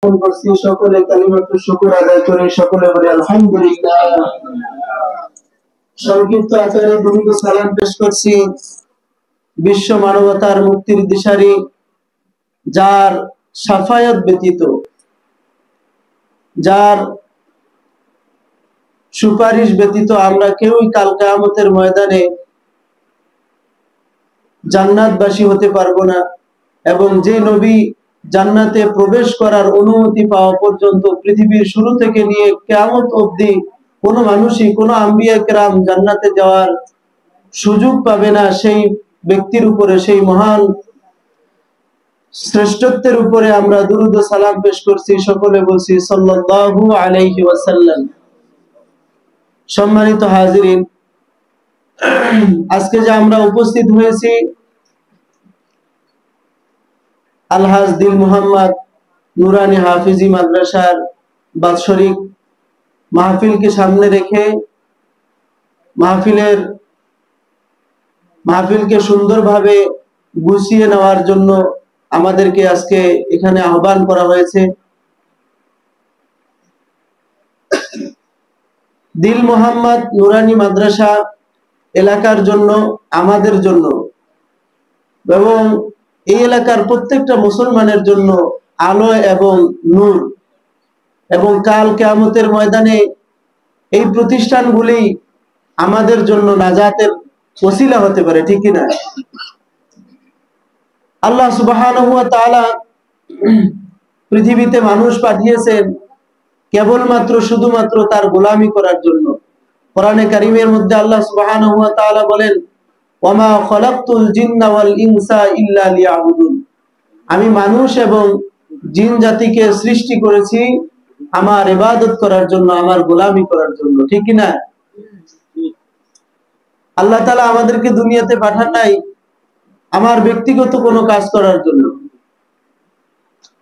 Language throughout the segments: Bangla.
সকলে কালিমাতু শুকর আদায় করে সকলে বলে আলহামদুলিল্লাহ। সংক্ষিপ্ত আকারে দুরূদ সালাম পেশ করছি বিশ্ব মানবতার মুক্তির দিশারি, যার শাফায়াত ব্যতীত, যার সুপারিশ ব্যতীত আমরা কেউই কাল কিয়ামতের ময়দানে জান্নাতবাসী হতে পারবো না। এবং যে নবী জান্নাতে প্রবেশ করার অনুমতি পাওয়া পর্যন্ত পৃথিবীর শুরু থেকে নিয়ে কিয়ামত অবধি কোনো মানুষই, কোনো আম্বিয়া কেরাম জান্নাতে যাওয়ার সুযোগ পাবে না, সেই ব্যক্তির উপরে, সেই মহান শ্রেষ্ঠত্বের উপরে আমরা দুরূদ ও সালাম পেশ করছি। সকলে বলছি সাল্লাল্লাহু আলাইহি ওয়াসাল্লাম। সম্মানিত হাজিরিন, আজকে যে আমরা উপস্থিত হয়েছি আলহাজ দিল মোহাম্মদ নুরানি হাফিজি মাদ্রাসার বাৎসরিক মাহফিলকে সামনে রেখে মাহফিলকে সুন্দরভাবে গুছিয়ে নেওয়ার জন্য আমাদেরকে আজকে এখানে আহ্বান করা হয়েছে। দিল মোহাম্মদ নুরানি মাদ্রাসা এলাকার জন্য, আমাদের জন্য এবং এই এলাকার প্রত্যেকটা মুসলমানের জন্য আলো এবং নূর, এবং কাল কিয়ামতের ময়দানে এই প্রতিষ্ঠানগুলি আমাদের জন্য নাজাতের ওসিলা হতে পারে, ঠিক কি না? আল্লাহ সুবহানাহু ওয়া তাআলা পৃথিবীতে মানুষ পাঠিয়েছেন কেবলমাত্র শুধুমাত্র তার গোলামি করার জন্য। কোরআনে কারীমের মধ্যে আল্লাহ সুবহানাহু ওয়া তাআলা বলেন, ওয়ামা খালাকতুল জিন্না ওয়াল ইনসা ইল্লা লিয়াবুদুন। আমি মানুষ এবং জিন জাতিকে সৃষ্টি করেছি আমার ইবাদত করার জন্য, আমার গোলামি করার জন্য, ঠিক কি না? আল্লাহ তাআলা আমাদেরকে দুনিয়াতে পাঠান নাই আমার ব্যক্তিগত কোনো কাজ করার জন্য।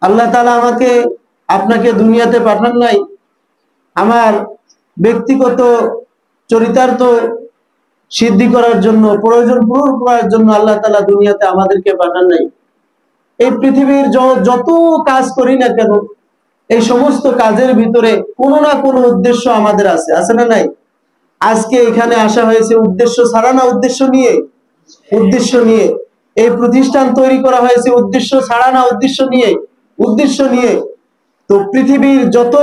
আল্লাহ তাআলা আমাকে, আপনাকে দুনিয়াতে পাঠান নাই আমার ব্যক্তিগত চরিতার্থ সিদ্ধি করার জন্য, প্রয়োজন পূরণ করার জন্য আল্লাহ তাআলা দুনিয়াতে আমাদেরকে পাঠান নাই। এই পৃথিবীর যত কাজ করি না কেন, এই সমস্ত কাজের ভিতরে কোনো না কোনো উদ্দেশ্য আমাদের আছে, আছে না নাই? আজকে এখানে আসা হয়েছে উদ্দেশ্য ছাড়া না, উদ্দেশ্য নিয়ে। উদ্দেশ্য নিয়ে এই প্রতিষ্ঠান তৈরি করা হয়েছে উদ্দেশ্য ছাড়া না, উদ্দেশ্য নিয়ে। উদ্দেশ্য নিয়ে তো পৃথিবীর যত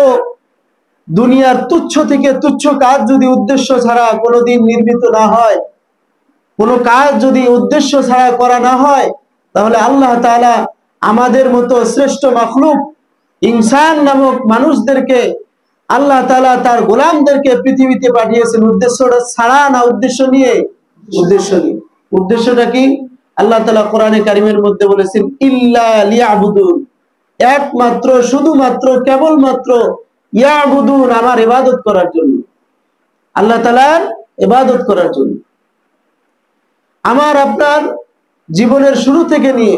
দুনিয়ার তুচ্ছ থেকে তুচ্ছ কাজ যদি উদ্দেশ্য ছাড়া কোনোদিন নির্মিত না হয়, কোনো কাজ যদি উদ্দেশ্য ছাড়া করা না হয়, তাহলে আল্লাহ তাআলা আমাদের মতো শ্রেষ্ঠ মাখলুক ইনসান নামক মানুষদেরকে আল্লাহ তাআলা তার গোলামদেরকে পৃথিবীতে পাঠিয়েছেন উদ্দেশ্যটা ছাড়া না, উদ্দেশ্য নিয়ে। উদ্দেশ্য নিয়ে। উদ্দেশ্যটা কি? আল্লাহ তাআলা কোরআনে কারীমের মধ্যে বলেছেন ইল্লা লিয়াবুদুন, একমাত্র, শুধুমাত্র, কেবলমাত্র ইয়াবুদুন, আমার ইবাদত করার জন্য, আল্লাহ তাআলার ইবাদত করার জন্য। আমার আপনার জীবনের শুরু থেকে নিয়ে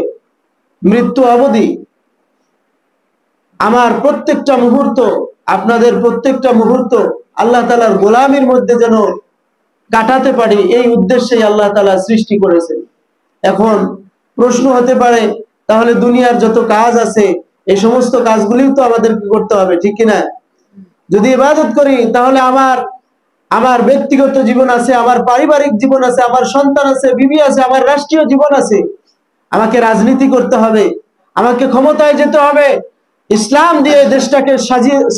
মৃত্যু অবধি আমার প্রত্যেকটা মুহূর্ত, আপনাদের প্রত্যেকটা মুহূর্ত আল্লাহ তাআলার গোলামির মধ্যে যেন কাটাতে পারি, এই উদ্দেশ্যেই আল্লাহ তাআলা সৃষ্টি করেছেন। এখন প্রশ্ন হতে পারে, তাহলে দুনিয়ার যত কাজ আছে এই সমস্ত কাজগুলিও তো আমাদেরকে করতে হবে, ঠিক কিনা? যদি ইবাদত করি তাহলে আমার ব্যক্তিগত জীবন আছে, আমার পারিবারিক জীবন আছে, আমার সন্তান আছে, বিবি আছে, আমার রাষ্ট্রীয় জীবন আছে, আমাকে রাজনীতি করতে হবে, আমাকে ক্ষমতায় যেতে হবে, ইসলাম দিয়ে দেশটাকে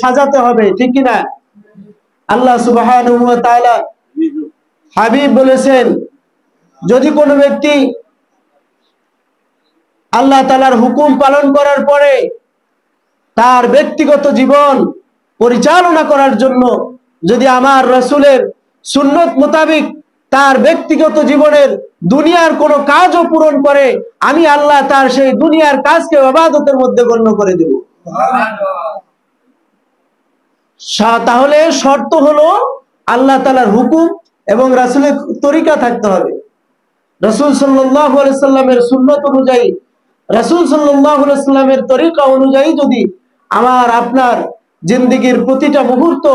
সাজাতে হবে, ঠিক কিনা? আল্লাহ সুবহানাহু ওয়া তাআলা হাবিব বলেছেন, যদি কোনো ব্যক্তি আল্লাহ তাআলার হুকুম পালন করার পরে তার ব্যক্তিগত জীবন পরিচালনা করার জন্য যদি আমার রাসূলের সুন্নত মোতাবেক তার ব্যক্তিগত জীবনের দুনিয়ার কোনো কাজও পূরণ করে, আমি আল্লাহ তার সেই দুনিয়ার কাজকে ইবাদতের মধ্যে গণ্য করে দেব। তাহলে শর্ত হলো আল্লাহ তাআলার হুকুম এবং রাসূলের তরিকা থাকতে হবে। রাসূল সাল্লাল্লাহু আলাইহি সাল্লামের সুন্নত অনুযায়ী, রাসূল সাল্লাল্লাহু আলাইহি সাল্লামের তরিকা অনুযায়ী যদি আমার আপনার জিন্দেগীর প্রতিটা মুহূর্ত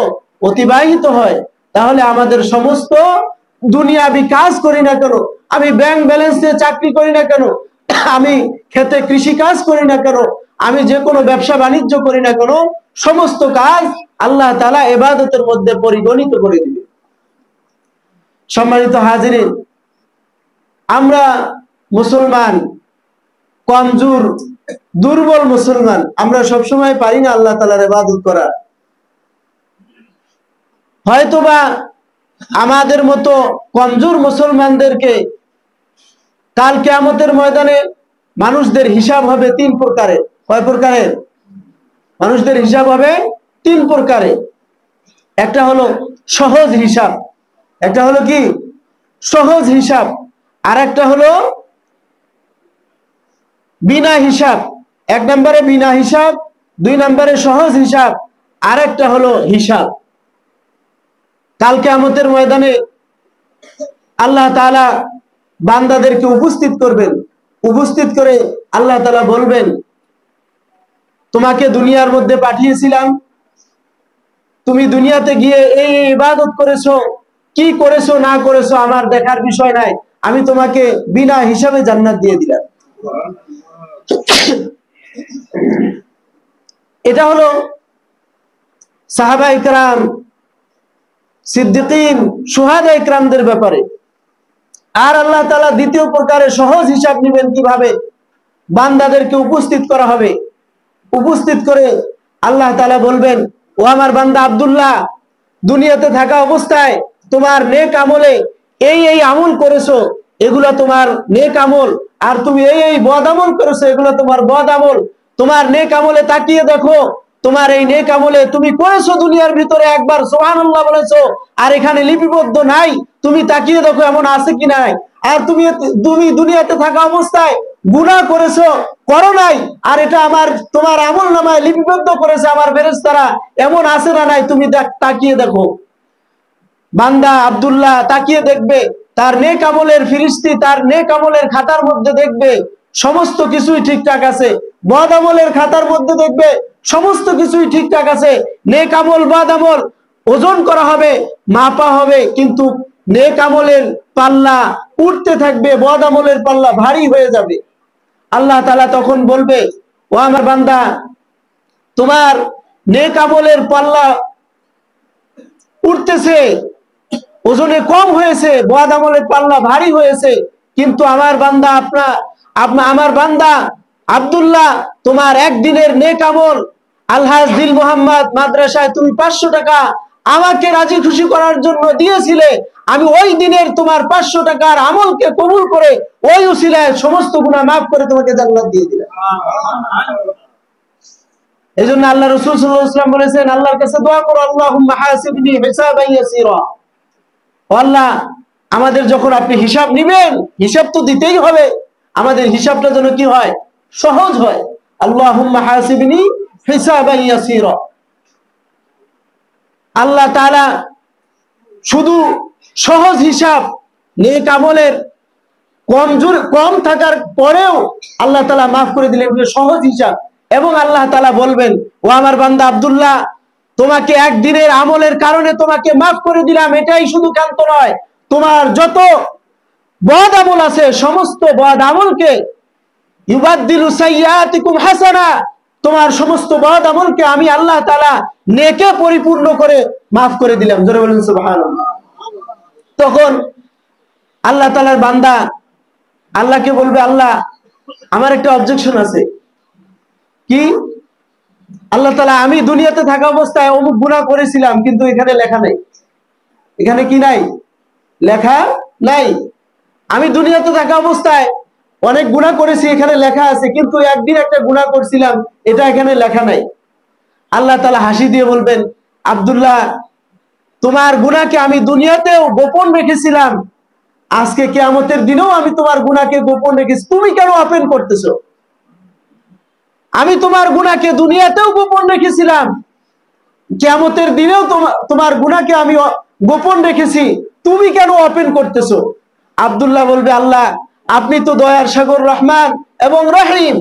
অতিবাহিত হয়, তাহলে আমাদের সমস্ত দুনিয়াবি কাজ করি না কেন, আমি ব্যাংক ব্যালেন্স দিয়ে চাকরি করি না কেন, আমি খেতে কৃষি কাজ করি না কেন, আমি যে কোনো ব্যবসা বাণিজ্য করি না কেন, সমস্ত কাজ আল্লাহ তাআলা ইবাদতের মধ্যে পরিগণিত করে দিবে। সম্মানিত হাজিরিন, আমরা মুসলমান কমজোর দুর্বল মুসলমান, আমরা সবসময় পারি না আল্লাহ তাআলার ইবাদত করা। হয়তোবা আমাদের মতো কমজোর মুসলমানদেরকে কাল কিয়ামতের ময়দানে মানুষদের হিসাব হবে তিন প্রকারে। কয় প্রকারে? মানুষদের হিসাব হবে তিন প্রকারে। একটা হলো সহজ হিসাব, একটা হলো কি সহজ হিসাব, আর একটা হলো বিনা হিসাব। এক নম্বরে বিনা হিসাব, দুই নম্বরে সহজ হিসাব, আর একটা হলো হিসাব। কাল কিয়ামতের ময়দানে আল্লাহ তাআলা বান্দাদেরকে উপস্থিত করবেন। উপস্থিত করে আল্লাহ তাআলা বলবেন, তোমাকে দুনিয়ার মধ্যে পাঠিয়েছিলাম, তুমি দুনিয়াতে গিয়ে এই ইবাদত করেছো, কি করেছো না করেছো আমার দেখার বিষয় নাই, আমি তোমাকে বিনা হিসাবে জান্নাত দিয়ে দিলাম। এটা হলো সাহাবায়ে কেরাম, সিদ্দিকিন, শুহাদায়ে কেরামদের ব্যাপারে। আর আল্লাহ তাআলা দ্বিতীয় প্রকারে সহজ হিসাব নেবেন কিভাবে? বান্দাদেরকে উপস্থিত করা হবে। উপস্থিত করে আল্লাহ তাআলা বলবেন, ও আমার বান্দা আব্দুল্লাহ, দুনিয়াতে থাকা অবস্থায় তোমার নেক আমলে এই এই আমল করেছো, এগুলো তোমার নেক আমল, আর তুমি এই এই বদ আমল করেছো, এগুলো তোমার বদ আমল। তোমার নেক আমলে তাকিয়ে দেখো, তোমার এই নেক আমলে তুমি করেছো দুনিয়ার ভিতরে একবার সুবহানাল্লাহ বলেছো, আর এখানে লিপিবদ্ধ নাই, তুমি তাকিয়ে দেখো এমন আছে কি নাই। আর তুমি দুনিয়াতে থাকা অবস্থায় গুনাহ করেছো, করো নাই, আর এটা আমার তোমার আমল নামায় লিপিবদ্ধ করেছে আমার ফেরেশতারা, এমন আছে না নাই, তুমি তাকিয়ে দেখো। বান্দা আব্দুল্লাহ তাকিয়ে দেখবে, তার নেক আমলের ফিরিস্তি তার নেক আমলের খাতার মধ্যে দেখবে সমস্ত কিছুই ঠিকঠাক আছে। বদ আমলের খাতার মধ্যে দেখবে সমস্ত কিছুই ঠিকঠাক আছে। নেক আমল বদ আমল ওজন করা হবে, মাপা হবে, কিন্তু নেক আমলের পাল্লা উঠতে থাকবে, বদ আমলের পাল্লা ভারী হয়ে যাবে। আল্লাহ তাআলা তখন বলবে, ও আমার বান্দা, তোমার নেক আমলের পাল্লা উঠতেছে, ওজনে কম হয়েছে, বদ আমলের পাল্লা ভারী হয়েছে, কিন্তু আমার বান্দা আমার বান্দা আব্দুল্লাহ, তোমার একদিনের নেক আমল আলহাজ দিল মোহাম্মদ মাদ্রাসায় তুমি 500 টাকা আমাকে রাজি খুশি করার জন্য দিয়েছিলে, আমি ওই দিনের তোমার 500 টাকার আমলকে কবুল করে ওই উসিলায় সমস্ত গুনাহ মাফ করে তোমাকে জান্নাত দিয়ে দিলাম। এজন্য আল্লাহ রাসূল সাল্লাল্লাহু আলাইহি ওয়াসাল্লাম বলেছেন, আল্লাহর কাছে দোয়া করো, আল্লাহুম্মা হাসিবনি হিসাবান ইয়াসীরা। আল্লাহ, আমাদের যখন আপনি হিসাব নেবেন, হিসাব তো দিতেই হবে, আমাদের হিসাবটা যেন কি হয়? সহজ হয়। আল্লাহুম্মা হাসিবনি হিসাবান ইয়াসীরা। আল্লাহ তাআলা শুধু সহজ হিসাব, নেক আমলের কম থাকার পরেও আল্লাহ তাআলা মাফ করে দিলেন, সহজ হিসাব। এবং আল্লাহ তাআলা বলবেন, ও আমার বান্দা আব্দুল্লাহ, তোমাকে একদিনের আমলের কারণে তোমাকে মাফ করে দিলাম, এটাই শুধু ক্ষান্ত নয়, তোমার যত বদ আমল আছে সমস্ত বদ আমলকে ইউবাদদিলু সাইয়্যাতিকুম হাসানা, তোমার সমস্ত বদ আমলকে আমি আল্লাহ তাআলা নেকে পরিপূর্ণ করে মাফ করে দিলাম। জোরে বলেন সুবহানাল্লাহ। তখন আল্লাহ তাআলার বান্দা আল্লাহকে বলবে, আল্লাহ, আমার একটা অবজেকশন আছে। কি? আল্লাহ তাআলা, আমি দুনিয়াতে থাকা অবস্থায় অমুক গুনাহ করেছিলাম, কিন্তু এখানে লেখা নাই। এখানে কি নাই? লেখা নাই। আমি দুনিয়াতে থাকা অবস্থায় অনেক গুনাহ করেছি, এখানে লেখা আছে, কিন্তু একদিন একটা গুনাহ করছিলাম, এটা এখানে লেখা নাই। আল্লাহ তাআলা হাসি দিয়ে বলবেন, আব্দুল্লাহ, তোমার গুনাহকে আমি দুনিয়াতেও গোপন রেখেছিলাম, আজকে কিয়ামতের দিনেও আমি তোমার গুনাহকে গোপন রেখেছি, তুমি কেন ওপেন করতেছো? আমি তোমার গুনাহকে দুনিয়াতেও গোপন রেখেছিলাম, কিয়ামতের দিনেও তোমার গুনাহকে আমি গোপন রেখেছি, তুমি কেন ওপেন করতেছো? আব্দুল্লাহ বলবে, আল্লাহ, আপনি তো দয়ার সাগর, রহমান এবং রহিম,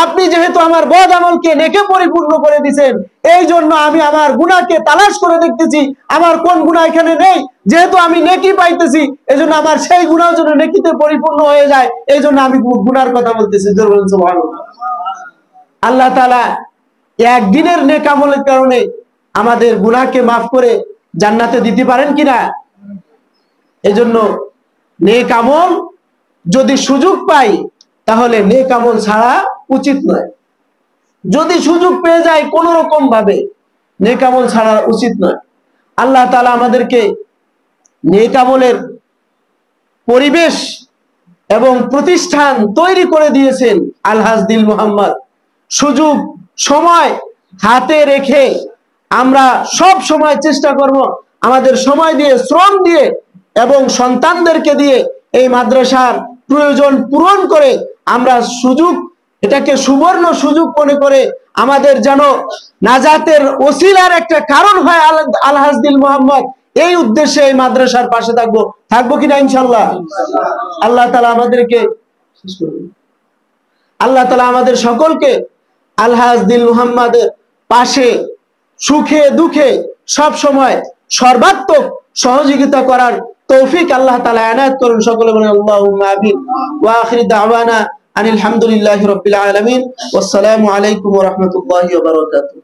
আপনি যেহেতু আমার বদ আমলকে নেকে পরিপূর্ণ করে দিয়েছেন, এই জন্য আমি আমার গুনাহকে তালাশ করে দেখতেছি আমার কোন গুনাহ এখানে নেই। যেহেতু আমি নেকি পাইতেছি, এজন্য আমার সেই গুনাহ যেন নেকিতে পরিপূর্ণ হয়ে যায়, এই জন্য আমি গুনাহর কথা বলতেছি। জোরে বলেন সুবহানাল্লাহ। আল্লাহ তাআলা একদিনের নেক আমলের কারণে আমাদের গুনাহকে মাফ করে জান্নাতে দিতে পারেন কিনা? এজন্য নেক আমল যদি সুযোগ পাই তাহলে নেক আমল ছাড়া উচিত নয়। যদি সুযোগ পেয়ে যায় কোন রকম ভাবে নেক আমল ছাড়া উচিত নয়। আল্লাহ তাআলা আমাদেরকে নেক আমলের পরিবেশ এবং প্রতিষ্ঠান তৈরি করে দিয়েছেন। আলহাজ দিল মোহাম্মদ সুযোগ সময় হাতে রেখে আমরা সব সময় চেষ্টা করব আমাদের সময় দিয়ে, শ্রম দিয়ে এবং সন্তানদেরকে দিয়ে এই মাদ্রাসার প্রয়োজন পূরণ করে আমরা সুযোগ, এটাকে সুবর্ণ সুযোগ মনে করে আমাদের যেন নাজাতের ওসিলার একটা কারণ হয় আলহাজ দিল মোহাম্মদ, এই উদ্দেশ্যে এই মাদ্রাসার পাশে থাকবো কিনা ইনশাআল্লাহ? আল্লাহ তাআলা আমাদের সকলকে আলহাজ দিল মুহাম্মাদের পাশে সুখে দুঃখে সব সময় সর্বাত্মক সহযোগিতা করার তৌফিক আল্লাহ তাআলা এনায়েত করুন। সকলে বলেন আল্লাহুম্মা আমিন। ওয়া আখিরু দাওয়ানা আনিল হামদুলিল্লাহি রাব্বিল আলামিন। ওয়াসসালামু আলাইকুম ওয়া রাহমাতুল্লাহি ওয়া বারাকাতুহু।